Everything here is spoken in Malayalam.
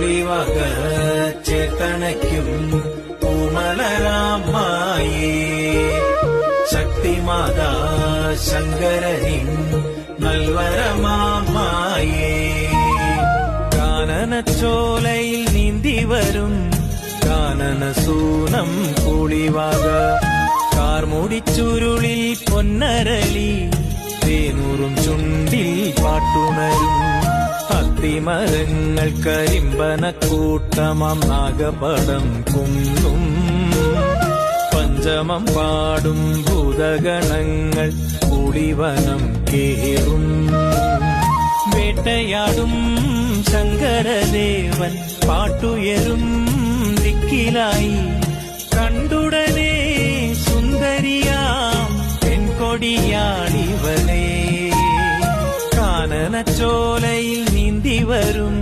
കുളിവക ചേർത്തണയ്ക്കും പൂമലരാമായേ ശക്തിമാതാ ശങ്കരനിൻ നൽവരമാമായേ കാനനച്ചോലയിൽ നീന്തി വരും കാനനസൂനം കുളിവക കാർമുടിച്ചുരുളിൽ പൊന്നരളി തേനൂറും ചുണ്ടിൽ പാട്ടുണരും അത്തിമരങ്ങൾ കരിമ്പനക്കൂട്ടമാം നാഗപടം കുന്നും പഞ്ചമം പാടും ഭൂതഗണങ്ങൾ കുടിവനം കേറും വേട്ടയാടും ശങ്കരദേവൻ പാട്ടുയരും ദിക്കിലായി കണ്ടുടനെ സുന്ദരിയാം പെൺകൊടിയാണിവളെ കാനനച്ചോലയിൽ നീന്തി വരും